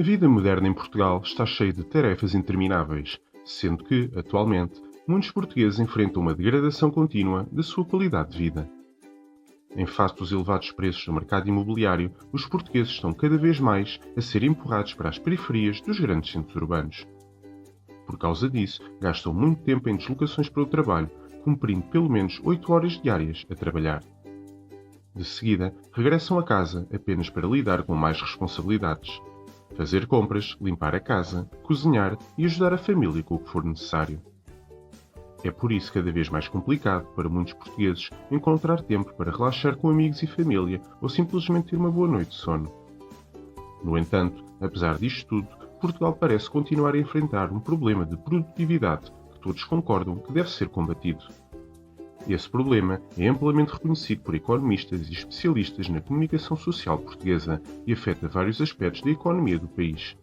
A vida moderna em Portugal está cheia de tarefas intermináveis, sendo que, atualmente, muitos portugueses enfrentam uma degradação contínua da sua qualidade de vida. Em face dos elevados preços do mercado imobiliário, os portugueses estão cada vez mais a ser empurrados para as periferias dos grandes centros urbanos. Por causa disso, gastam muito tempo em deslocações para o trabalho, cumprindo pelo menos 8 horas diárias a trabalhar. De seguida, regressam a casa apenas para lidar com mais responsabilidades. Fazer compras, limpar a casa, cozinhar e ajudar a família com o que for necessário. É por isso cada vez mais complicado para muitos portugueses encontrar tempo para relaxar com amigos e família ou simplesmente ter uma boa noite de sono. No entanto, apesar disto tudo, Portugal parece continuar a enfrentar um problema de produtividade que todos concordam que deve ser combatido. Esse problema é amplamente reconhecido por economistas e especialistas na comunicação social portuguesa e afeta vários aspectos da economia do país.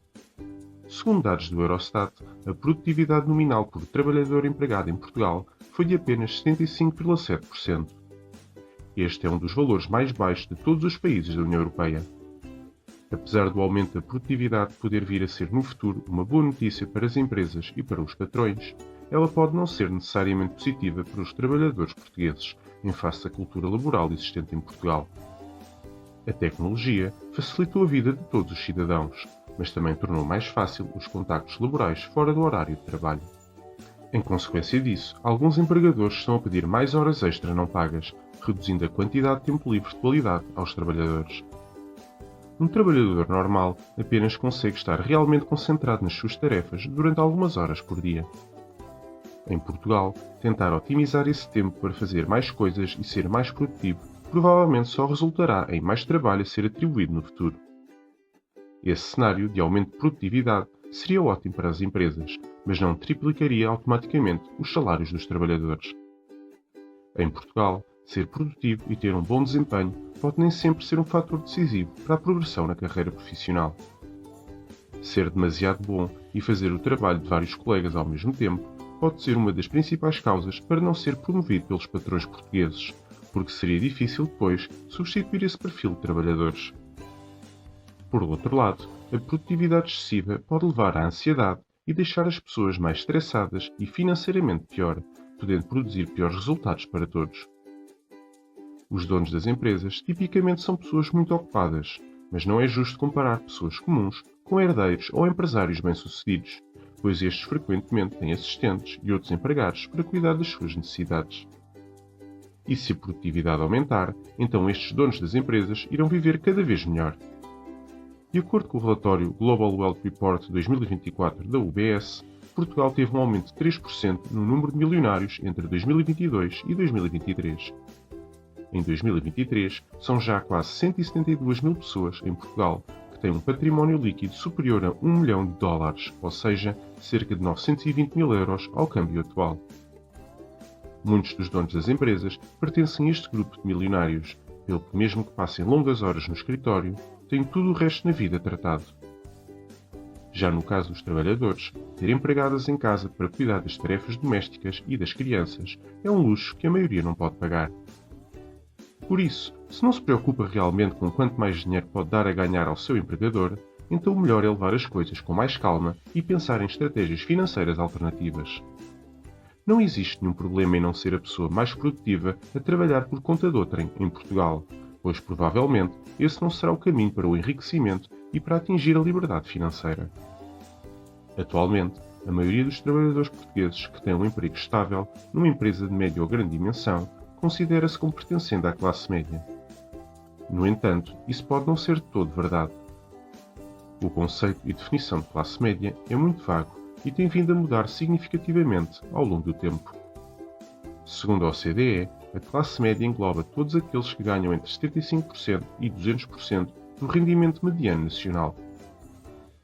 Segundo dados do Eurostat, a produtividade nominal por trabalhador empregado em Portugal foi de apenas 75,7%. Este é um dos valores mais baixos de todos os países da União Europeia. Apesar do aumento da produtividade poder vir a ser no futuro uma boa notícia para as empresas e para os patrões, ela pode não ser necessariamente positiva para os trabalhadores portugueses, em face à cultura laboral existente em Portugal. A tecnologia facilitou a vida de todos os cidadãos, mas também tornou mais fácil os contactos laborais fora do horário de trabalho. Em consequência disso, alguns empregadores estão a pedir mais horas extra não pagas, reduzindo a quantidade de tempo livre de qualidade aos trabalhadores. Um trabalhador normal apenas consegue estar realmente concentrado nas suas tarefas durante algumas horas por dia. Em Portugal, tentar otimizar esse tempo para fazer mais coisas e ser mais produtivo provavelmente só resultará em mais trabalho a ser atribuído no futuro. Esse cenário de aumento de produtividade seria ótimo para as empresas, mas não triplicaria automaticamente os salários dos trabalhadores. Em Portugal, ser produtivo e ter um bom desempenho pode nem sempre ser um fator decisivo para a progressão na carreira profissional. Ser demasiado bom e fazer o trabalho de vários colegas ao mesmo tempo pode ser uma das principais causas para não ser promovido pelos patrões portugueses, porque seria difícil depois substituir esse perfil de trabalhadores. Por outro lado, a produtividade excessiva pode levar à ansiedade e deixar as pessoas mais estressadas e financeiramente pior, podendo produzir piores resultados para todos. Os donos das empresas tipicamente são pessoas muito ocupadas, mas não é justo comparar pessoas comuns com herdeiros ou empresários bem-sucedidos, pois estes frequentemente têm assistentes e outros empregados para cuidar das suas necessidades. E se a produtividade aumentar, então estes donos das empresas irão viver cada vez melhor. De acordo com o relatório Global Wealth Report 2024 da UBS, Portugal teve um aumento de 3% no número de milionários entre 2022 e 2023. Em 2023, são já quase 172 mil pessoas em Portugal que têm um património líquido superior a $1 milhão, ou seja, cerca de 920 mil euros ao câmbio atual. Muitos dos donos das empresas pertencem a este grupo de milionários, pelo que mesmo que passem longas horas no escritório, têm tudo o resto na vida tratado. Já no caso dos trabalhadores, ter empregadas em casa para cuidar das tarefas domésticas e das crianças é um luxo que a maioria não pode pagar. Por isso, se não se preocupa realmente com quanto mais dinheiro pode dar a ganhar ao seu empregador, então o melhor é levar as coisas com mais calma e pensar em estratégias financeiras alternativas. Não existe nenhum problema em não ser a pessoa mais produtiva a trabalhar por conta de outrem em Portugal, pois provavelmente esse não será o caminho para o enriquecimento e para atingir a liberdade financeira. Atualmente, a maioria dos trabalhadores portugueses que têm um emprego estável numa empresa de média ou grande dimensão considera-se como pertencendo à classe média. No entanto, isso pode não ser de todo verdade. O conceito e definição de classe média é muito vago e tem vindo a mudar significativamente ao longo do tempo. Segundo a OCDE, a classe média engloba todos aqueles que ganham entre 75% e 200% do rendimento mediano nacional.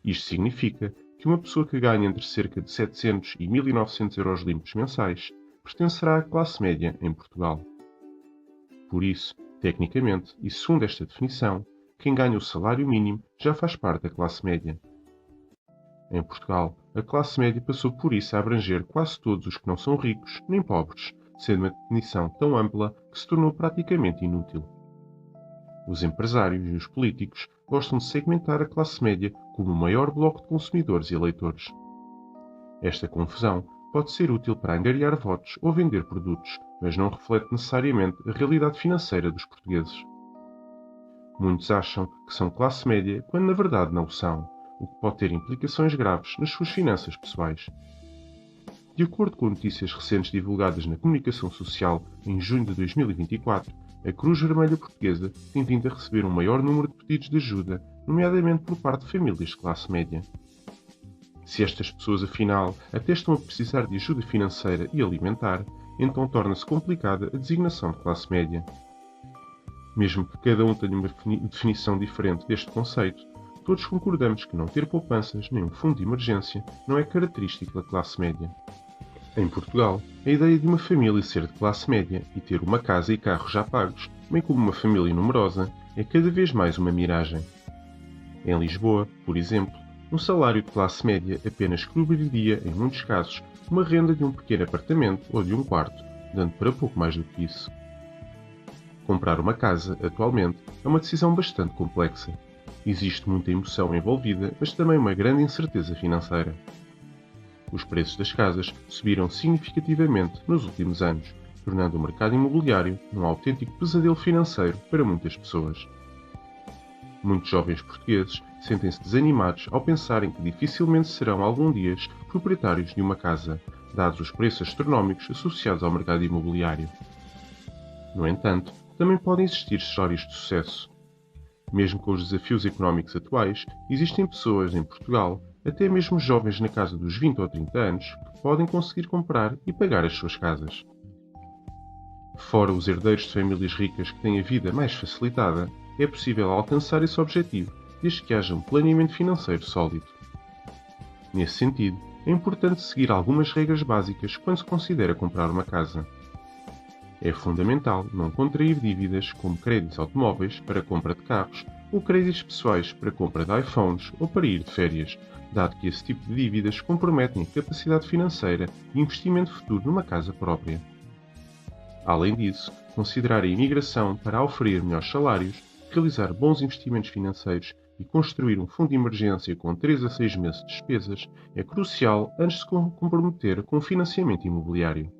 Isto significa que uma pessoa que ganha entre cerca de 700 e 1.900 euros limpos mensais pertencerá à classe média em Portugal. Por isso, tecnicamente e segundo esta definição, quem ganha o salário mínimo já faz parte da classe média. Em Portugal, a classe média passou por isso a abranger quase todos os que não são ricos nem pobres, sendo uma definição tão ampla que se tornou praticamente inútil. Os empresários e os políticos gostam de segmentar a classe média como o maior bloco de consumidores e eleitores. Esta confusão pode ser útil para angariar votos ou vender produtos, mas não reflete necessariamente a realidade financeira dos portugueses. Muitos acham que são classe média quando na verdade não o são, o que pode ter implicações graves nas suas finanças pessoais. De acordo com notícias recentes divulgadas na comunicação social em junho de 2024, a Cruz Vermelha Portuguesa tem vindo a receber um maior número de pedidos de ajuda, nomeadamente por parte de famílias de classe média. Se estas pessoas, afinal, até estão a precisar de ajuda financeira e alimentar, então torna-se complicada a designação de classe média. Mesmo que cada um tenha uma definição diferente deste conceito, todos concordamos que não ter poupanças nem um fundo de emergência não é característico da classe média. Em Portugal, a ideia de uma família ser de classe média e ter uma casa e carros já pagos, bem como uma família numerosa, é cada vez mais uma miragem. Em Lisboa, por exemplo, um salário de classe média apenas cobriria, em muitos casos, uma renda de um pequeno apartamento ou de um quarto, dando para pouco mais do que isso. Comprar uma casa, atualmente, é uma decisão bastante complexa. Existe muita emoção envolvida, mas também uma grande incerteza financeira. Os preços das casas subiram significativamente nos últimos anos, tornando o mercado imobiliário um autêntico pesadelo financeiro para muitas pessoas. Muitos jovens portugueses sentem-se desanimados ao pensarem que dificilmente serão algum dia proprietários de uma casa, dados os preços astronómicos associados ao mercado imobiliário. No entanto, também podem existir histórias de sucesso. Mesmo com os desafios económicos atuais, existem pessoas em Portugal, até mesmo jovens na casa dos 20 ou 30 anos, que podem conseguir comprar e pagar as suas casas. Fora os herdeiros de famílias ricas que têm a vida mais facilitada, é possível alcançar esse objetivo desde que haja um planeamento financeiro sólido. Nesse sentido, é importante seguir algumas regras básicas quando se considera comprar uma casa. É fundamental não contrair dívidas como créditos automóveis para compra de carros ou créditos pessoais para compra de iPhones ou para ir de férias, dado que esse tipo de dívidas comprometem a capacidade financeira e investimento futuro numa casa própria. Além disso, considerar a imigração para oferecer melhores salários, realizar bons investimentos financeiros e construir um fundo de emergência com 3 a 6 meses de despesas é crucial antes de se comprometer com o financiamento imobiliário.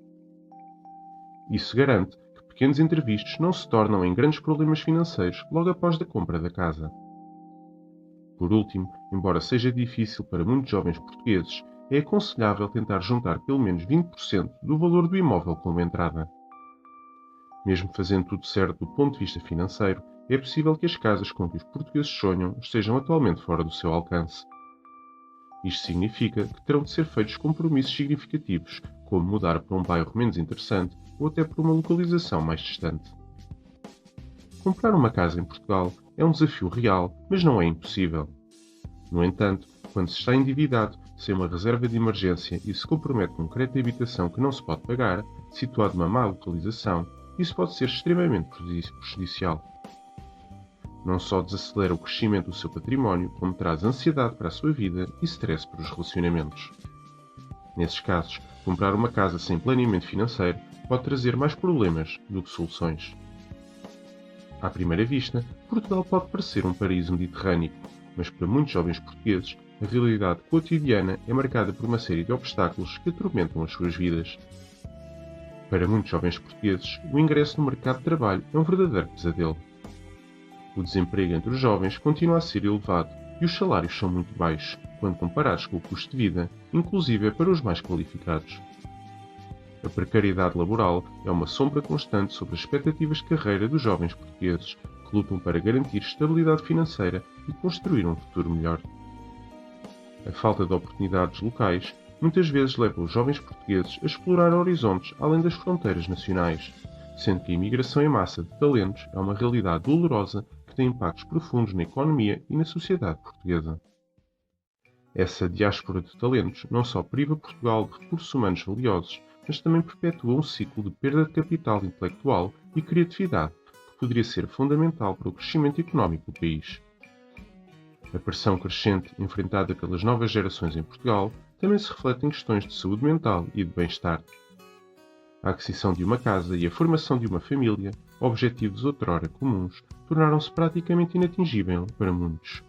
Isso garante que pequenos imprevistos não se tornam em grandes problemas financeiros logo após a compra da casa. Por último, embora seja difícil para muitos jovens portugueses, é aconselhável tentar juntar pelo menos 20% do valor do imóvel como entrada. Mesmo fazendo tudo certo do ponto de vista financeiro, é possível que as casas com que os portugueses sonham estejam atualmente fora do seu alcance. Isto significa que terão de ser feitos compromissos significativos, como mudar para um bairro menos interessante ou até para uma localização mais distante. Comprar uma casa em Portugal é um desafio real, mas não é impossível. No entanto, quando se está endividado, sem uma reserva de emergência e se compromete com um crédito de habitação que não se pode pagar, situado numa má localização, isso pode ser extremamente prejudicial. Não só desacelera o crescimento do seu património, como traz ansiedade para a sua vida e stress para os relacionamentos. Nesses casos, comprar uma casa sem planeamento financeiro pode trazer mais problemas do que soluções. À primeira vista, Portugal pode parecer um paraíso mediterrâneo, mas para muitos jovens portugueses, a realidade cotidiana é marcada por uma série de obstáculos que atormentam as suas vidas. Para muitos jovens portugueses, o ingresso no mercado de trabalho é um verdadeiro pesadelo. O desemprego entre os jovens continua a ser elevado e os salários são muito baixos, quando comparados com o custo de vida, inclusive para os mais qualificados. A precariedade laboral é uma sombra constante sobre as expectativas de carreira dos jovens portugueses, que lutam para garantir estabilidade financeira e construir um futuro melhor. A falta de oportunidades locais muitas vezes leva os jovens portugueses a explorar horizontes além das fronteiras nacionais, sendo que a imigração em massa de talentos é uma realidade dolorosa que tem impactos profundos na economia e na sociedade portuguesa. Essa diáspora de talentos não só priva Portugal de recursos humanos valiosos, mas também perpetua um ciclo de perda de capital intelectual e criatividade que poderia ser fundamental para o crescimento económico do país. A pressão crescente enfrentada pelas novas gerações em Portugal também se reflete em questões de saúde mental e de bem-estar. A aquisição de uma casa e a formação de uma família, objetivos outrora comuns, tornaram-se praticamente inatingíveis para muitos.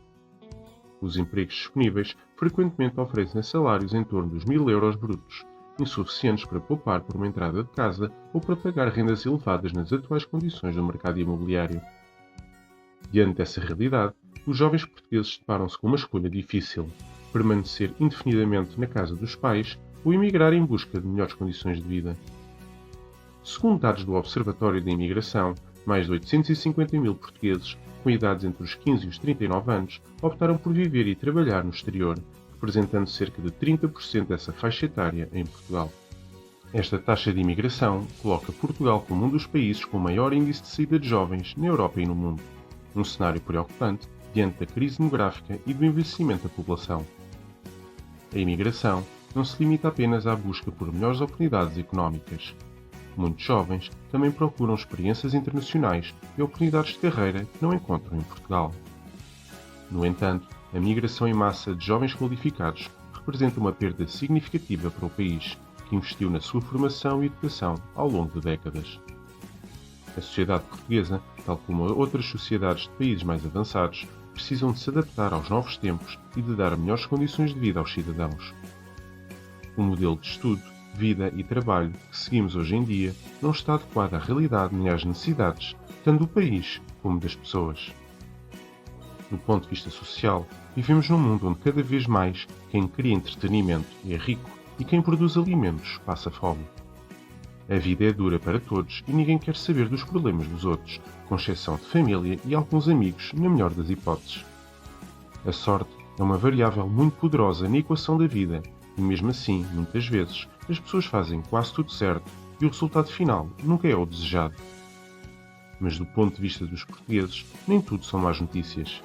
Os empregos disponíveis frequentemente oferecem salários em torno dos 1000 € brutos, insuficientes para poupar por uma entrada de casa ou para pagar rendas elevadas nas atuais condições do mercado imobiliário. Diante dessa realidade, os jovens portugueses deparam-se com uma escolha difícil: permanecer indefinidamente na casa dos pais ou emigrar em busca de melhores condições de vida. Segundo dados do Observatório da Imigração, mais de 850 mil portugueses, com idades entre os 15 e os 39 anos, optaram por viver e trabalhar no exterior, representando cerca de 30% dessa faixa etária em Portugal. Esta taxa de imigração coloca Portugal como um dos países com o maior índice de saída de jovens na Europa e no mundo, um cenário preocupante diante da crise demográfica e do envelhecimento da população. A imigração não se limita apenas à busca por melhores oportunidades económicas. Muitos jovens também procuram experiências internacionais e oportunidades de carreira que não encontram em Portugal. No entanto, a migração em massa de jovens qualificados representa uma perda significativa para o país, que investiu na sua formação e educação ao longo de décadas. A sociedade portuguesa, tal como outras sociedades de países mais avançados, precisam de se adaptar aos novos tempos e de dar melhores condições de vida aos cidadãos. O modelo de estudo, vida e trabalho que seguimos hoje em dia não está adequado à realidade nem às necessidades, tanto do país como das pessoas. Do ponto de vista social, vivemos num mundo onde cada vez mais quem cria entretenimento é rico e quem produz alimentos passa fome. A vida é dura para todos e ninguém quer saber dos problemas dos outros, com exceção de família e alguns amigos, na melhor das hipóteses. A sorte é uma variável muito poderosa na equação da vida e, mesmo assim, muitas vezes, as pessoas fazem quase tudo certo e o resultado final nunca é o desejado. Mas do ponto de vista dos portugueses, nem tudo são más notícias.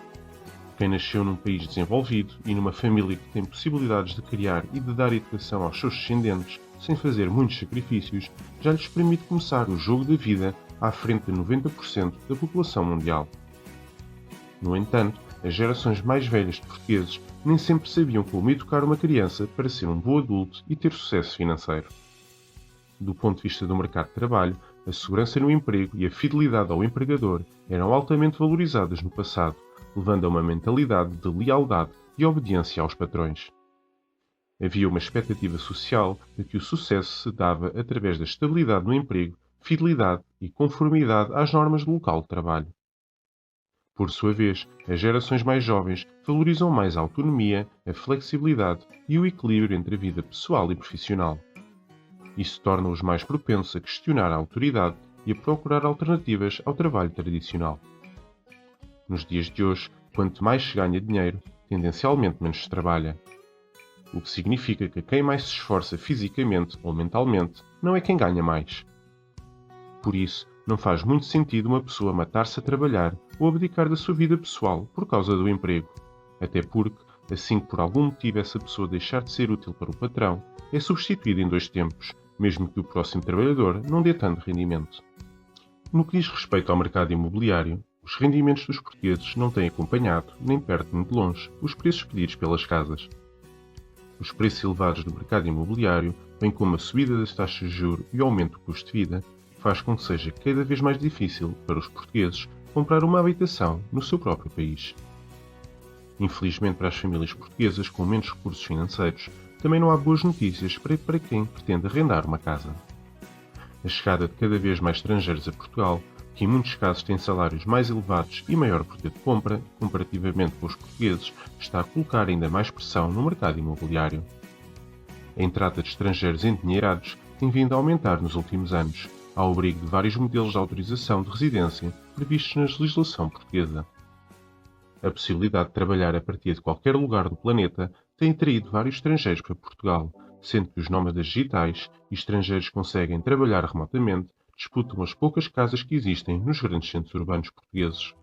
Quem nasceu num país desenvolvido e numa família que tem possibilidades de criar e de dar educação aos seus descendentes sem fazer muitos sacrifícios, já lhes permite começar o jogo da vida à frente de 90% da população mundial. No entanto, as gerações mais velhas de portugueses nem sempre sabiam como educar uma criança para ser um bom adulto e ter sucesso financeiro. Do ponto de vista do mercado de trabalho, a segurança no emprego e a fidelidade ao empregador eram altamente valorizadas no passado, levando a uma mentalidade de lealdade e obediência aos patrões. Havia uma expectativa social de que o sucesso se dava através da estabilidade no emprego, fidelidade e conformidade às normas do local de trabalho. Por sua vez, as gerações mais jovens valorizam mais a autonomia, a flexibilidade e o equilíbrio entre a vida pessoal e profissional. Isso torna-os mais propensos a questionar a autoridade e a procurar alternativas ao trabalho tradicional. Nos dias de hoje, quanto mais se ganha dinheiro, tendencialmente menos se trabalha. O que significa que quem mais se esforça fisicamente ou mentalmente não é quem ganha mais. Por isso, não faz muito sentido uma pessoa matar-se a trabalhar ou abdicar da sua vida pessoal por causa do emprego. Até porque, assim que por algum motivo essa pessoa deixar de ser útil para o patrão, é substituída em 2 tempos, mesmo que o próximo trabalhador não dê tanto rendimento. No que diz respeito ao mercado imobiliário, os rendimentos dos portugueses não têm acompanhado, nem perto nem de longe, os preços pedidos pelas casas. Os preços elevados do mercado imobiliário, bem como a subida das taxas de juros e o aumento do custo de vida, faz com que seja cada vez mais difícil para os portugueses comprar uma habitação no seu próprio país. Infelizmente para as famílias portuguesas com menos recursos financeiros, também não há boas notícias para quem pretende arrendar uma casa. A chegada de cada vez mais estrangeiros a Portugal, que em muitos casos têm salários mais elevados e maior poder de compra, comparativamente com os portugueses, está a colocar ainda mais pressão no mercado imobiliário. A entrada de estrangeiros endinheirados tem vindo a aumentar nos últimos anos, ao abrigo de vários modelos de autorização de residência previstos na legislação portuguesa. A possibilidade de trabalhar a partir de qualquer lugar do planeta tem atraído vários estrangeiros para Portugal, sendo que os nómadas digitais e estrangeiros que conseguem trabalhar remotamente disputam as poucas casas que existem nos grandes centros urbanos portugueses.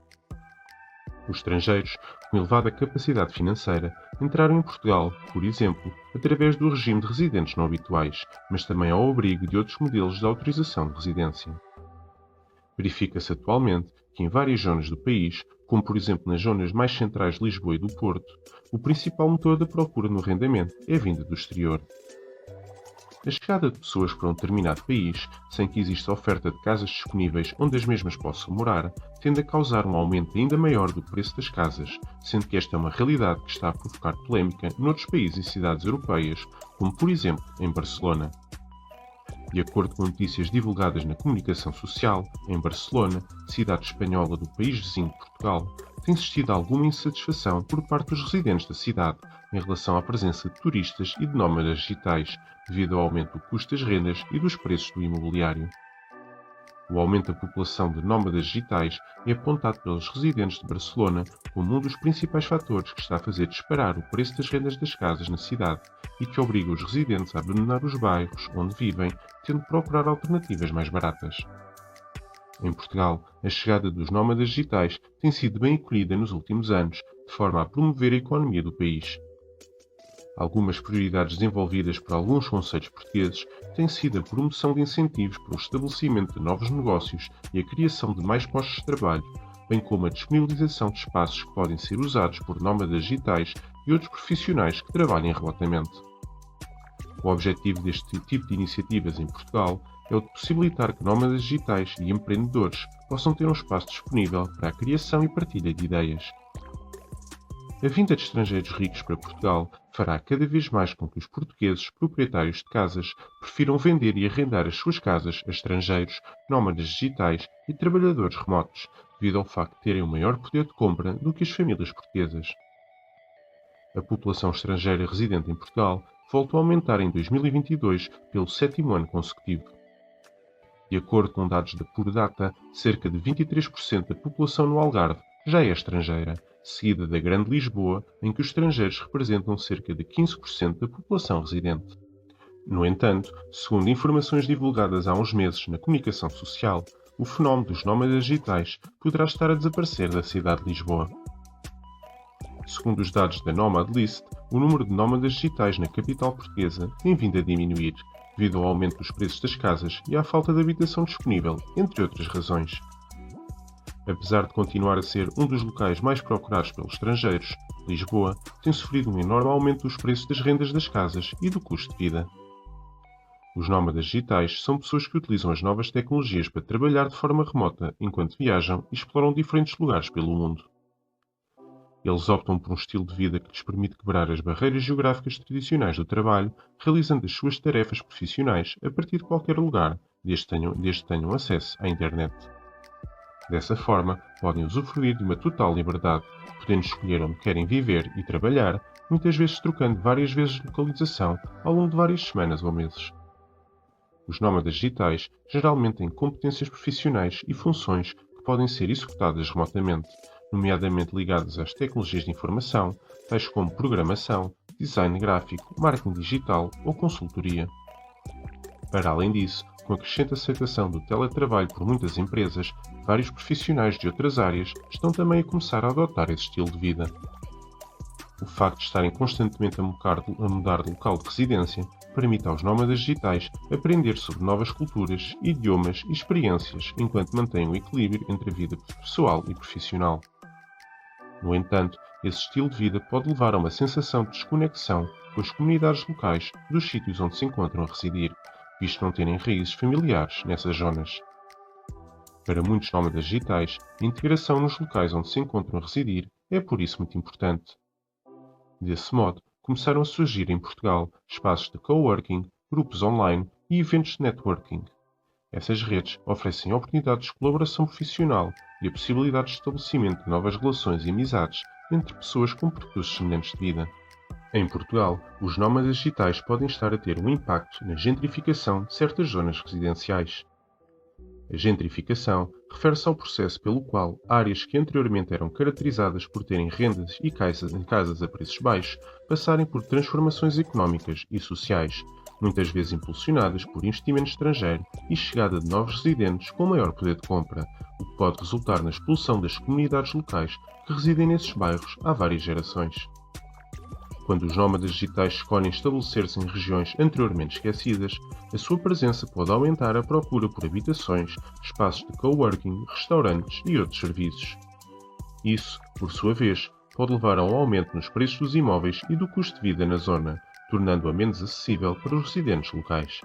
Os estrangeiros, com elevada capacidade financeira, entraram em Portugal, por exemplo, através do regime de residentes não habituais, mas também ao abrigo de outros modelos de autorização de residência. Verifica-se atualmente que em várias zonas do país, como por exemplo nas zonas mais centrais de Lisboa e do Porto, o principal motor da procura no arrendamento é a vinda do exterior. A chegada de pessoas para um determinado país, sem que exista oferta de casas disponíveis onde as mesmas possam morar, tende a causar um aumento ainda maior do preço das casas, sendo que esta é uma realidade que está a provocar polémica noutros países e cidades europeias, como por exemplo em Barcelona. De acordo com notícias divulgadas na comunicação social, em Barcelona, cidade espanhola do país vizinho de Portugal, tem existido alguma insatisfação por parte dos residentes da cidade em relação à presença de turistas e de nómadas digitais, devido ao aumento do custo das rendas e dos preços do imobiliário. O aumento da população de nómadas digitais é apontado pelos residentes de Barcelona como um dos principais fatores que está a fazer disparar o preço das rendas das casas na cidade e que obriga os residentes a abandonar os bairros onde vivem, tendo de procurar alternativas mais baratas. Em Portugal, a chegada dos nómadas digitais tem sido bem acolhida nos últimos anos, de forma a promover a economia do país. Algumas prioridades desenvolvidas por alguns concelhos portugueses têm sido a promoção de incentivos para o estabelecimento de novos negócios e a criação de mais postos de trabalho, bem como a disponibilização de espaços que podem ser usados por nómadas digitais e outros profissionais que trabalhem remotamente. O objetivo deste tipo de iniciativas em Portugal é o de possibilitar que nómadas digitais e empreendedores possam ter um espaço disponível para a criação e partilha de ideias. A vinda de estrangeiros ricos para Portugal fará cada vez mais com que os portugueses proprietários de casas prefiram vender e arrendar as suas casas a estrangeiros, nómadas digitais e trabalhadores remotos, devido ao facto de terem um maior poder de compra do que as famílias portuguesas. A população estrangeira residente em Portugal voltou a aumentar em 2022 pelo 7º ano consecutivo. De acordo com dados da Purdata, cerca de 23% da população no Algarve já é estrangeira, seguida da Grande Lisboa, em que os estrangeiros representam cerca de 15% da população residente. No entanto, segundo informações divulgadas há uns meses na comunicação social, o fenómeno dos nómadas digitais poderá estar a desaparecer da cidade de Lisboa. Segundo os dados da Nomad List, o número de nómadas digitais na capital portuguesa tem vindo a diminuir, devido ao aumento dos preços das casas e à falta de habitação disponível, entre outras razões. Apesar de continuar a ser um dos locais mais procurados pelos estrangeiros, Lisboa tem sofrido um enorme aumento dos preços das rendas das casas e do custo de vida. Os nómadas digitais são pessoas que utilizam as novas tecnologias para trabalhar de forma remota enquanto viajam e exploram diferentes lugares pelo mundo. Eles optam por um estilo de vida que lhes permite quebrar as barreiras geográficas tradicionais do trabalho, realizando as suas tarefas profissionais a partir de qualquer lugar, desde que tenham acesso à internet. Dessa forma, podem usufruir de uma total liberdade, podendo escolher onde querem viver e trabalhar, muitas vezes trocando várias vezes de localização ao longo de várias semanas ou meses. Os nómadas digitais geralmente têm competências profissionais e funções que podem ser executadas remotamente, nomeadamente ligadas às tecnologias de informação, tais como programação, design gráfico, marketing digital ou consultoria. Para além disso, com a crescente aceitação do teletrabalho por muitas empresas, vários profissionais de outras áreas estão também a começar a adotar esse estilo de vida. O facto de estarem constantemente a mudar de local de residência permite aos nómadas digitais aprender sobre novas culturas, idiomas e experiências enquanto mantêm o equilíbrio entre a vida pessoal e profissional. No entanto, esse estilo de vida pode levar a uma sensação de desconexão com as comunidades locais dos sítios onde se encontram a residir, visto não terem raízes familiares nessas zonas. Para muitos nómadas digitais, a integração nos locais onde se encontram a residir é por isso muito importante. Desse modo, começaram a surgir em Portugal espaços de coworking, grupos online e eventos de networking. Essas redes oferecem oportunidades de colaboração profissional e a possibilidade de estabelecimento de novas relações e amizades entre pessoas com percursos semelhantes de vida. Em Portugal, os nómadas digitais podem estar a ter um impacto na gentrificação de certas zonas residenciais. A gentrificação refere-se ao processo pelo qual áreas que anteriormente eram caracterizadas por terem rendas e casas a preços baixos passarem por transformações económicas e sociais, muitas vezes impulsionadas por investimento estrangeiro e chegada de novos residentes com maior poder de compra, o que pode resultar na expulsão das comunidades locais que residem nesses bairros há várias gerações. Quando os nómadas digitais escolhem estabelecer-se em regiões anteriormente esquecidas, a sua presença pode aumentar a procura por habitações, espaços de coworking, restaurantes e outros serviços. Isso, por sua vez, pode levar a um aumento nos preços dos imóveis e do custo de vida na zona, tornando-a menos acessível para os residentes locais.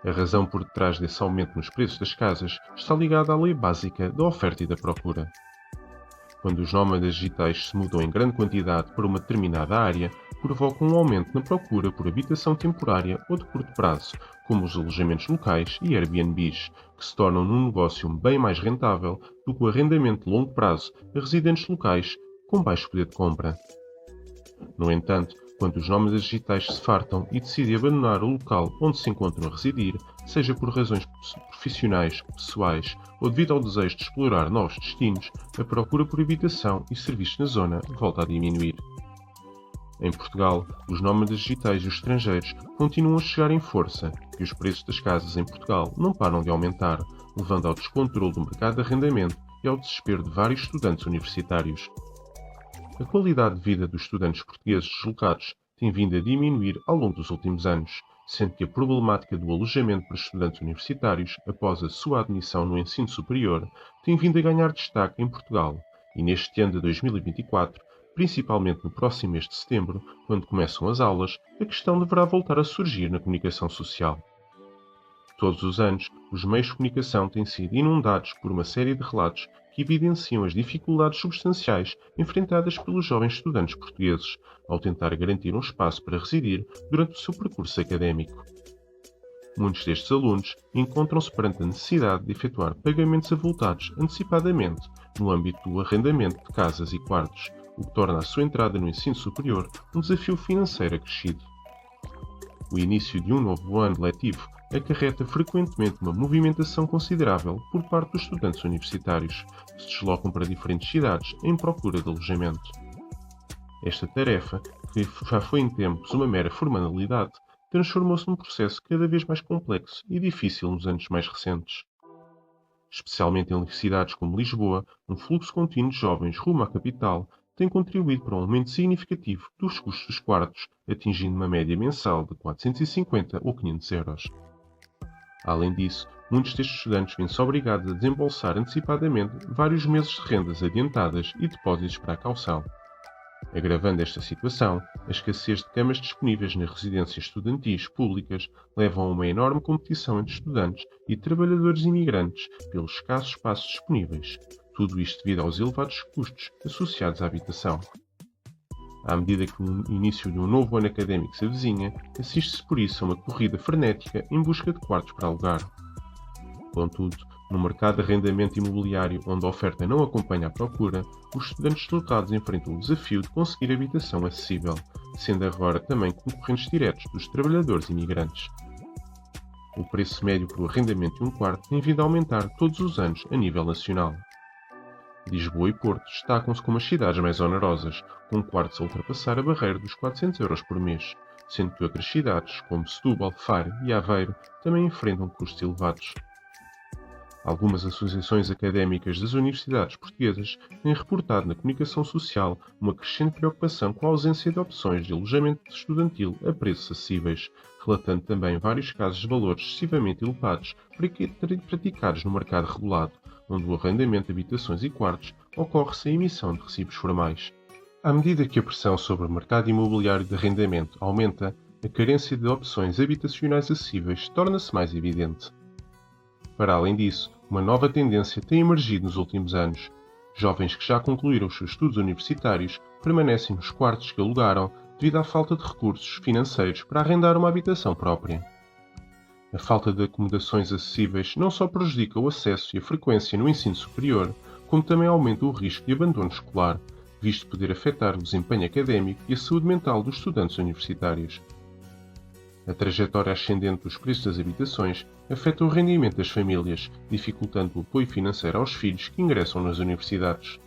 A razão por detrás desse aumento nos preços das casas está ligada à lei básica da oferta e da procura. Quando os nómadas digitais se mudam em grande quantidade para uma determinada área, provocam um aumento na procura por habitação temporária ou de curto prazo, como os alojamentos locais e Airbnbs, que se tornam num negócio bem mais rentável do que o arrendamento de longo prazo a residentes locais com baixo poder de compra. No entanto, quando os nómadas digitais se fartam e decidem abandonar o local onde se encontram a residir, seja por razões profissionais, pessoais ou devido ao desejo de explorar novos destinos, a procura por habitação e serviços na zona volta a diminuir. Em Portugal, os nómadas digitais e os estrangeiros continuam a chegar em força e os preços das casas em Portugal não param de aumentar, levando ao descontrole do mercado de arrendamento e ao desespero de vários estudantes universitários. A qualidade de vida dos estudantes portugueses deslocados tem vindo a diminuir ao longo dos últimos anos, sendo que a problemática do alojamento para estudantes universitários após a sua admissão no ensino superior tem vindo a ganhar destaque em Portugal e neste ano de 2024, principalmente no próximo mês de setembro, quando começam as aulas, a questão deverá voltar a surgir na comunicação social. Todos os anos, os meios de comunicação têm sido inundados por uma série de relatos que evidenciam as dificuldades substanciais enfrentadas pelos jovens estudantes portugueses ao tentar garantir um espaço para residir durante o seu percurso académico. Muitos destes alunos encontram-se perante a necessidade de efetuar pagamentos avultados antecipadamente no âmbito do arrendamento de casas e quartos, o que torna a sua entrada no ensino superior um desafio financeiro acrescido. O início de um novo ano letivo acarreta frequentemente uma movimentação considerável por parte dos estudantes universitários, que se deslocam para diferentes cidades em procura de alojamento. Esta tarefa, que já foi em tempos uma mera formalidade, transformou-se num processo cada vez mais complexo e difícil nos anos mais recentes. Especialmente em cidades como Lisboa, um fluxo contínuo de jovens rumo à capital tem contribuído para um aumento significativo dos custos dos quartos, atingindo uma média mensal de 450 ou 500 euros. Além disso, muitos destes estudantes vêm-se obrigados a desembolsar antecipadamente vários meses de rendas adiantadas e depósitos para a caução. Agravando esta situação, a escassez de camas disponíveis nas residências estudantis públicas leva a uma enorme competição entre estudantes e trabalhadores imigrantes pelos escassos espaços disponíveis. Tudo isto devido aos elevados custos associados à habitação. À medida que o início de um novo ano académico se avizinha, assiste-se por isso a uma corrida frenética em busca de quartos para alugar. Contudo, no mercado de arrendamento imobiliário onde a oferta não acompanha a procura, os estudantes deslocados enfrentam o desafio de conseguir habitação acessível, sendo agora também concorrentes diretos dos trabalhadores imigrantes. O preço médio para o arrendamento de um quarto tem vindo a aumentar todos os anos a nível nacional. Lisboa e Porto destacam-se como as cidades mais onerosas, com quartos a ultrapassar a barreira dos 400 euros por mês, sendo que outras cidades, como Setúbal, Faro e Aveiro, também enfrentam custos elevados. Algumas associações académicas das universidades portuguesas têm reportado na comunicação social uma crescente preocupação com a ausência de opções de alojamento estudantil a preços acessíveis, relatando também vários casos de valores excessivamente elevados praticados no mercado regulado, onde o arrendamento de habitações e quartos ocorre sem emissão de recibos formais. À medida que a pressão sobre o mercado imobiliário de arrendamento aumenta, a carência de opções habitacionais acessíveis torna-se mais evidente. Para além disso, uma nova tendência tem emergido nos últimos anos. Jovens que já concluíram os seus estudos universitários permanecem nos quartos que alugaram devido à falta de recursos financeiros para arrendar uma habitação própria. A falta de acomodações acessíveis não só prejudica o acesso e a frequência no ensino superior, como também aumenta o risco de abandono escolar, visto poder afetar o desempenho académico e a saúde mental dos estudantes universitários. A trajetória ascendente dos preços das habitações afeta o rendimento das famílias, dificultando o apoio financeiro aos filhos que ingressam nas universidades.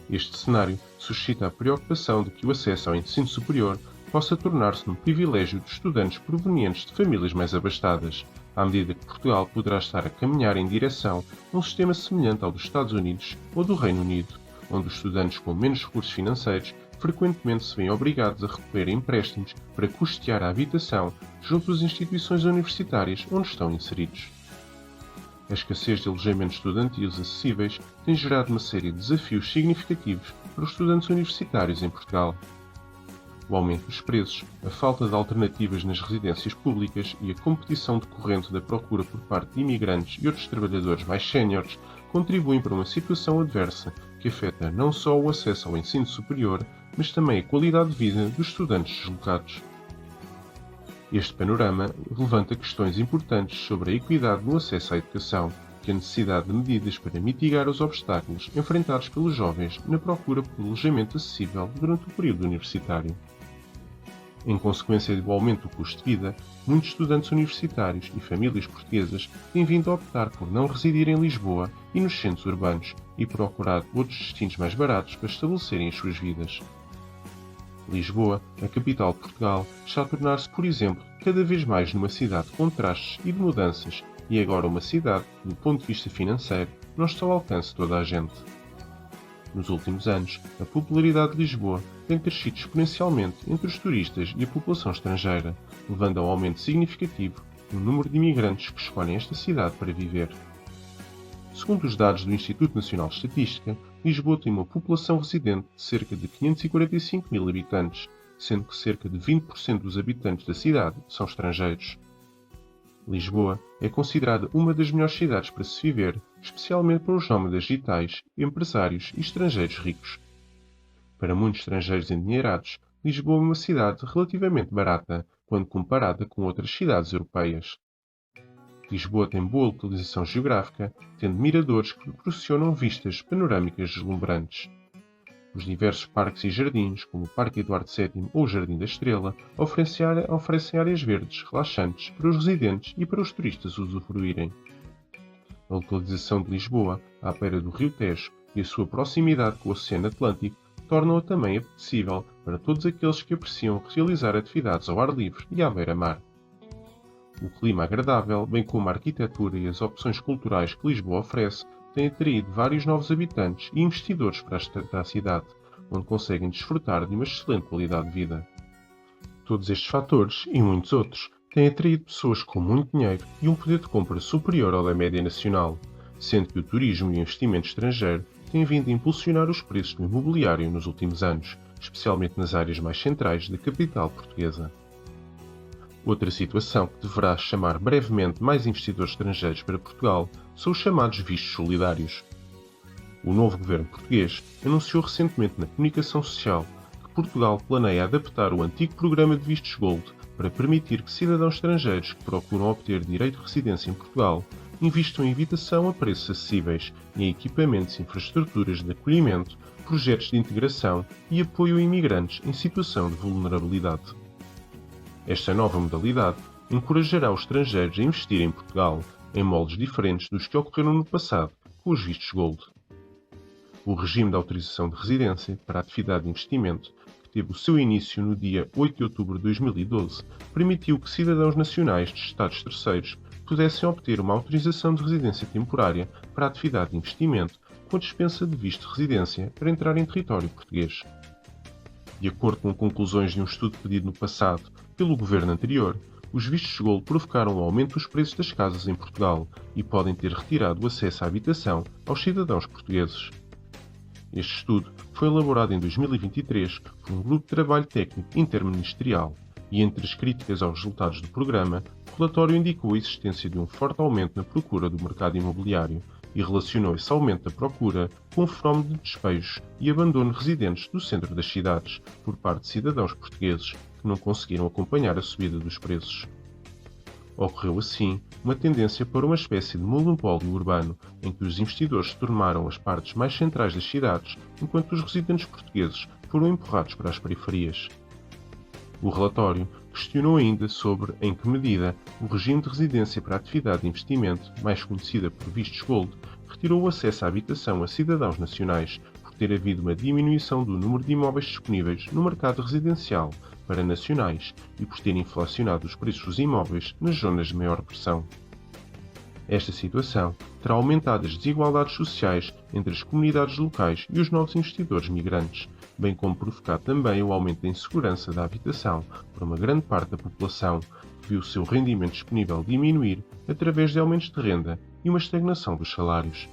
Este cenário suscita a preocupação de que o acesso ao ensino superior possa tornar-se um privilégio de estudantes provenientes de famílias mais abastadas, à medida que Portugal poderá estar a caminhar em direção a um sistema semelhante ao dos Estados Unidos ou do Reino Unido, onde os estudantes com menos recursos financeiros frequentemente se veem obrigados a recorrer a empréstimos para custear a habitação junto às instituições universitárias onde estão inseridos. A escassez de alojamentos estudantis acessíveis tem gerado uma série de desafios significativos para os estudantes universitários em Portugal. O aumento dos preços, a falta de alternativas nas residências públicas e a competição decorrente da procura por parte de imigrantes e outros trabalhadores mais séniores contribuem para uma situação adversa que afeta não só o acesso ao ensino superior, mas também a qualidade de vida dos estudantes deslocados. Este panorama levanta questões importantes sobre a equidade no acesso à educação e a necessidade de medidas para mitigar os obstáculos enfrentados pelos jovens na procura por alojamento acessível durante o período universitário. Em consequência do aumento do custo de vida, muitos estudantes universitários e famílias portuguesas têm vindo a optar por não residir em Lisboa e nos centros urbanos e procurar outros destinos mais baratos para estabelecerem as suas vidas. Lisboa, a capital de Portugal, está a tornar-se, por exemplo, cada vez mais numa cidade de contrastes e de mudanças, e agora uma cidade que, do ponto de vista financeiro, não está ao alcance de toda a gente. Nos últimos anos, a popularidade de Lisboa tem crescido exponencialmente entre os turistas e a população estrangeira, levando a um aumento significativo no número de imigrantes que escolhem esta cidade para viver. Segundo os dados do Instituto Nacional de Estatística, Lisboa tem uma população residente de cerca de 545 mil habitantes, sendo que cerca de 20% dos habitantes da cidade são estrangeiros. Lisboa é considerada uma das melhores cidades para se viver, especialmente para os nómadas digitais, empresários e estrangeiros ricos. Para muitos estrangeiros endinheirados, Lisboa é uma cidade relativamente barata, quando comparada com outras cidades europeias. Lisboa tem boa localização geográfica, tendo miradores que proporcionam vistas panorâmicas deslumbrantes. Os diversos parques e jardins, como o Parque Eduardo VII ou o Jardim da Estrela, oferecem áreas verdes relaxantes para os residentes e para os turistas usufruírem. A localização de Lisboa, à beira do Rio Tejo e a sua proximidade com o Oceano Atlântico tornam-a também apetecível para todos aqueles que apreciam realizar atividades ao ar livre e à beira-mar. O clima agradável, bem como a arquitetura e as opções culturais que Lisboa oferece, têm atraído vários novos habitantes e investidores para a cidade, onde conseguem desfrutar de uma excelente qualidade de vida. Todos estes fatores, e muitos outros, têm atraído pessoas com muito dinheiro e um poder de compra superior ao da média nacional, sendo que o turismo e o investimento estrangeiro têm vindo a impulsionar os preços do imobiliário nos últimos anos, especialmente nas áreas mais centrais da capital portuguesa. Outra situação que deverá chamar brevemente mais investidores estrangeiros para Portugal são os chamados vistos solidários. O novo governo português anunciou recentemente na comunicação social que Portugal planeia adaptar o antigo programa de vistos Gold para permitir que cidadãos estrangeiros que procuram obter direito de residência em Portugal invistam em habitação a preços acessíveis e em equipamentos e infraestruturas de acolhimento, projetos de integração e apoio a imigrantes em situação de vulnerabilidade. Esta nova modalidade encorajará os estrangeiros a investir em Portugal, em moldes diferentes dos que ocorreram no passado com os vistos Gold. O regime de autorização de residência para a atividade de investimento, que teve o seu início no dia 8 de outubro de 2012, permitiu que cidadãos nacionais de Estados terceiros pudessem obter uma autorização de residência temporária para a atividade de investimento com a dispensa de visto de residência para entrar em território português. De acordo com conclusões de um estudo pedido no passado pelo governo anterior, os vistos Gold provocaram o aumento dos preços das casas em Portugal e podem ter retirado o acesso à habitação aos cidadãos portugueses. Este estudo foi elaborado em 2023 por um grupo de trabalho técnico interministerial e, entre as críticas aos resultados do programa, o relatório indicou a existência de um forte aumento na procura do mercado imobiliário e relacionou esse aumento da procura com o fenómeno de despejos e abandono de residentes do centro das cidades por parte de cidadãos portugueses que não conseguiram acompanhar a subida dos preços. Ocorreu assim uma tendência para uma espécie de monopólio urbano em que os investidores tomaram as partes mais centrais das cidades, enquanto os residentes portugueses foram empurrados para as periferias. O relatório questionou ainda sobre em que medida o regime de residência para a atividade de investimento, mais conhecida por vistos Gold, retirou o acesso à habitação a cidadãos nacionais por ter havido uma diminuição do número de imóveis disponíveis no mercado residencial para nacionais e por ter inflacionado os preços dos imóveis nas zonas de maior pressão. Esta situação terá aumentado as desigualdades sociais entre as comunidades locais e os novos investidores migrantes, bem como provocado também o aumento da insegurança da habitação por uma grande parte da população que viu o seu rendimento disponível diminuir através de aumentos de renda e uma estagnação dos salários.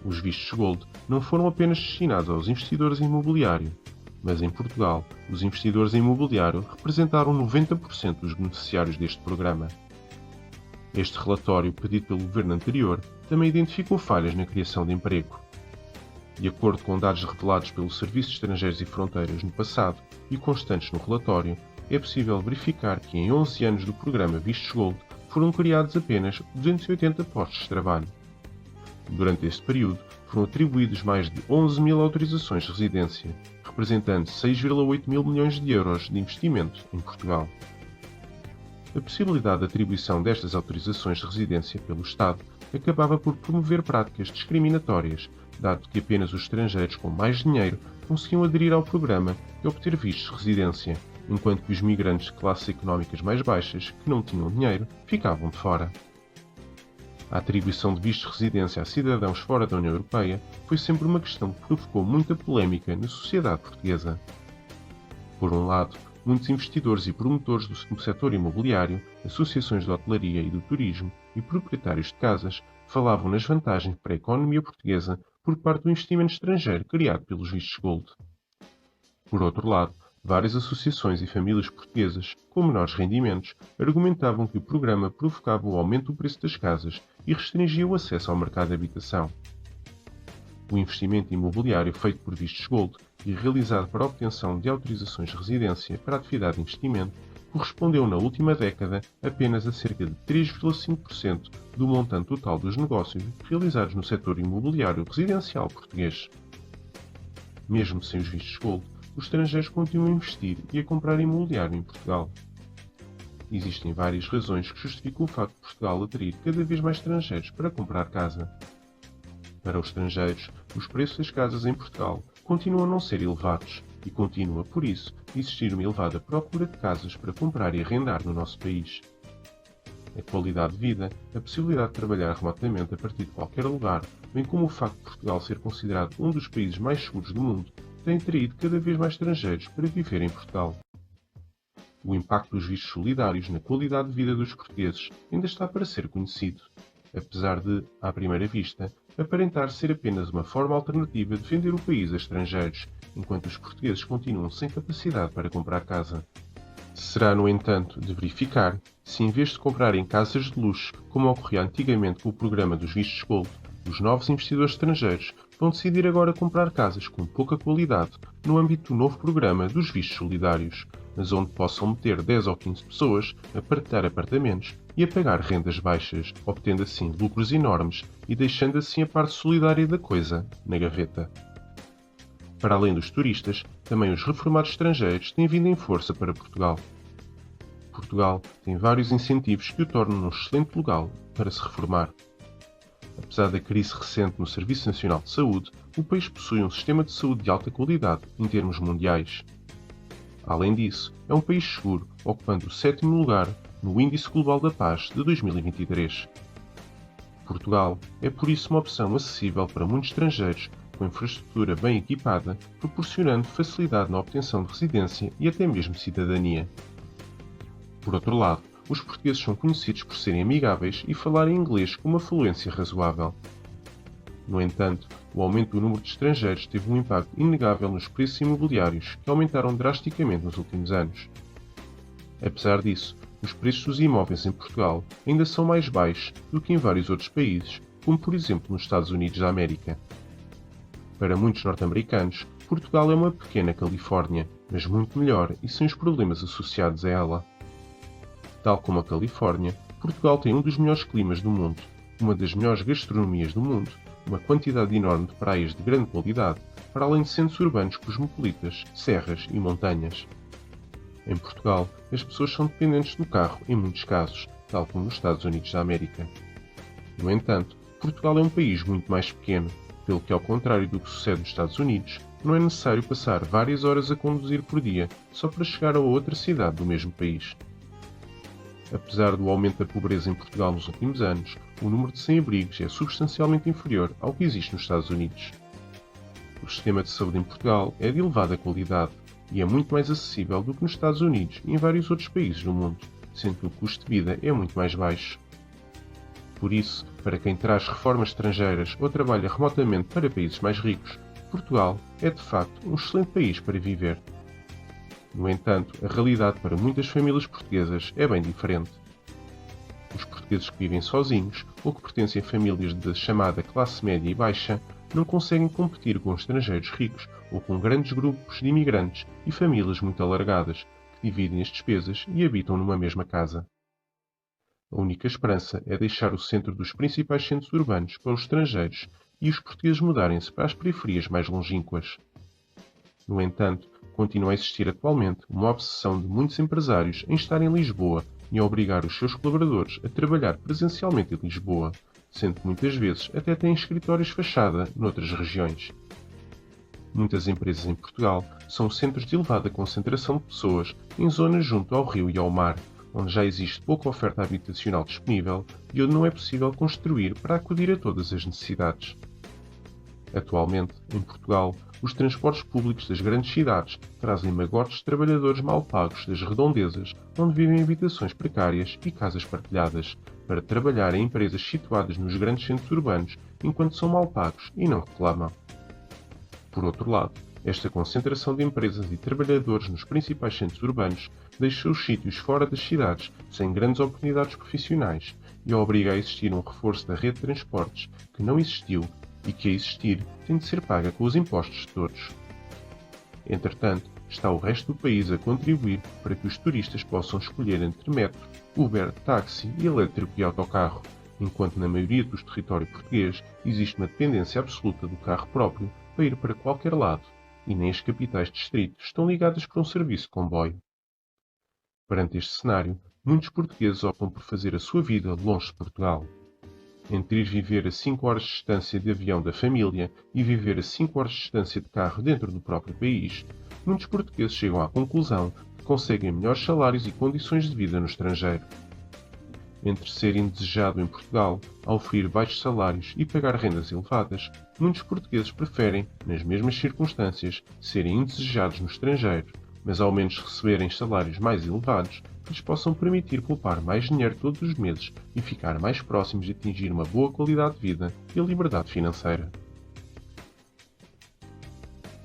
Os vistos Gold não foram apenas destinados aos investidores imobiliários. Mas em Portugal, os investidores em imobiliário representaram 90% dos beneficiários deste programa. Este relatório, pedido pelo governo anterior, também identificou falhas na criação de emprego. De acordo com dados revelados pelo Serviço de Estrangeiros e Fronteiras no passado e constantes no relatório, é possível verificar que em 11 anos do programa Vistos Gold foram criados apenas 280 postos de trabalho. Durante este período, foram atribuídos mais de 11 mil autorizações de residência, representando 6,8 mil milhões de euros de investimento em Portugal. A possibilidade de atribuição destas autorizações de residência pelo Estado acabava por promover práticas discriminatórias, dado que apenas os estrangeiros com mais dinheiro conseguiam aderir ao programa e obter vistos de residência, enquanto que os migrantes de classes económicas mais baixas, que não tinham dinheiro, ficavam de fora. A atribuição de vistos de residência a cidadãos fora da União Europeia foi sempre uma questão que provocou muita polémica na sociedade portuguesa. Por um lado, muitos investidores e promotores do setor imobiliário, associações de hotelaria e do turismo e proprietários de casas falavam nas vantagens para a economia portuguesa por parte do investimento estrangeiro criado pelos vistos Gold. Por outro lado, várias associações e famílias portuguesas, com menores rendimentos, argumentavam que o programa provocava o aumento do preço das casas e restringia o acesso ao mercado de habitação. O investimento imobiliário feito por vistos Gold e realizado para a obtenção de autorizações de residência para a atividade de investimento correspondeu na última década apenas a cerca de 3,5% do montante total dos negócios realizados no setor imobiliário residencial português. Mesmo sem os vistos Gold, os estrangeiros continuam a investir e a comprar imobiliário em Portugal. Existem várias razões que justificam o facto de Portugal atrair cada vez mais estrangeiros para comprar casa. Para os estrangeiros, os preços das casas em Portugal continuam a não ser elevados e continua, por isso, a existir uma elevada procura de casas para comprar e arrendar no nosso país. A qualidade de vida, a possibilidade de trabalhar remotamente a partir de qualquer lugar, bem como o facto de Portugal ser considerado um dos países mais seguros do mundo, tem atraído cada vez mais estrangeiros para viver em Portugal. O impacto dos vistos solidários na qualidade de vida dos portugueses ainda está para ser conhecido, apesar de, à primeira vista, aparentar ser apenas uma forma alternativa de vender o país a estrangeiros, enquanto os portugueses continuam sem capacidade para comprar casa. Será, no entanto, de verificar se, em vez de comprarem casas de luxo, como ocorria antigamente com o programa dos vistos Gold, os novos investidores estrangeiros vão decidir agora comprar casas com pouca qualidade no âmbito do novo programa dos vistos solidários, mas onde possam meter 10 ou 15 pessoas a partilhar apartamentos e a pagar rendas baixas, obtendo assim lucros enormes e deixando assim a parte solidária da coisa na gaveta. Para além dos turistas, também os reformados estrangeiros têm vindo em força para Portugal. Portugal tem vários incentivos que o tornam um excelente lugar para se reformar. Apesar da crise recente no Serviço Nacional de Saúde, o país possui um sistema de saúde de alta qualidade em termos mundiais. Além disso, é um país seguro, ocupando o 7º lugar no Índice Global da Paz de 2023. Portugal é por isso uma opção acessível para muitos estrangeiros, com infraestrutura bem equipada, proporcionando facilidade na obtenção de residência e até mesmo cidadania. Por outro lado, os portugueses são conhecidos por serem amigáveis e falarem inglês com uma fluência razoável. No entanto, o aumento do número de estrangeiros teve um impacto inegável nos preços imobiliários, que aumentaram drasticamente nos últimos anos. Apesar disso, os preços dos imóveis em Portugal ainda são mais baixos do que em vários outros países, como por exemplo nos Estados Unidos da América. Para muitos norte-americanos, Portugal é uma pequena Califórnia, mas muito melhor e sem os problemas associados a ela. Tal como a Califórnia, Portugal tem um dos melhores climas do mundo, uma das melhores gastronomias do mundo, uma quantidade enorme de praias de grande qualidade, para além de centros urbanos cosmopolitas, serras e montanhas. Em Portugal, as pessoas são dependentes do carro em muitos casos, tal como nos Estados Unidos da América. No entanto, Portugal é um país muito mais pequeno, pelo que, ao contrário do que sucede nos Estados Unidos, não é necessário passar várias horas a conduzir por dia só para chegar a outra cidade do mesmo país. Apesar do aumento da pobreza em Portugal nos últimos anos, o número de sem-abrigos é substancialmente inferior ao que existe nos Estados Unidos. O sistema de saúde em Portugal é de elevada qualidade e é muito mais acessível do que nos Estados Unidos e em vários outros países do mundo, sendo que o custo de vida é muito mais baixo. Por isso, para quem traz reformas estrangeiras ou trabalha remotamente para países mais ricos, Portugal é de facto um excelente país para viver. No entanto, a realidade para muitas famílias portuguesas é bem diferente. Os portugueses que vivem sozinhos ou que pertencem a famílias da chamada classe média e baixa não conseguem competir com estrangeiros ricos ou com grandes grupos de imigrantes e famílias muito alargadas que dividem as despesas e habitam numa mesma casa. A única esperança é deixar o centro dos principais centros urbanos para os estrangeiros e os portugueses mudarem-se para as periferias mais longínquas. No entanto, continua a existir atualmente uma obsessão de muitos empresários em estar em Lisboa e a obrigar os seus colaboradores a trabalhar presencialmente em Lisboa, sendo que muitas vezes até têm escritórios fachada noutras regiões. Muitas empresas em Portugal são centros de elevada concentração de pessoas em zonas junto ao rio e ao mar, onde já existe pouca oferta habitacional disponível e onde não é possível construir para acudir a todas as necessidades. Atualmente, em Portugal, os transportes públicos das grandes cidades trazem magotes de trabalhadores mal pagos das redondezas, onde vivem em habitações precárias e casas partilhadas, para trabalhar em empresas situadas nos grandes centros urbanos, enquanto são mal pagos e não reclamam. Por outro lado, esta concentração de empresas e trabalhadores nos principais centros urbanos deixa os sítios fora das cidades sem grandes oportunidades profissionais e obriga a existir um reforço da rede de transportes que não existiu e que, a existir, tem de ser paga com os impostos de todos. Entretanto, está o resto do país a contribuir para que os turistas possam escolher entre metro, Uber, táxi, elétrico e autocarro, enquanto na maioria dos territórios português existe uma dependência absoluta do carro próprio para ir para qualquer lado, e nem as capitais de distrito estão ligadas por um serviço de comboio. Perante este cenário, muitos portugueses optam por fazer a sua vida longe de Portugal. Entre ir viver a 5 horas de distância de avião da família e viver a 5 horas de distância de carro dentro do próprio país, muitos portugueses chegam à conclusão que conseguem melhores salários e condições de vida no estrangeiro. Entre ser indesejado em Portugal, a oferir baixos salários e pagar rendas elevadas, muitos portugueses preferem, nas mesmas circunstâncias, serem indesejados no estrangeiro, mas ao menos receberem salários mais elevados que lhes possam permitir poupar mais dinheiro todos os meses e ficar mais próximos de atingir uma boa qualidade de vida e a liberdade financeira.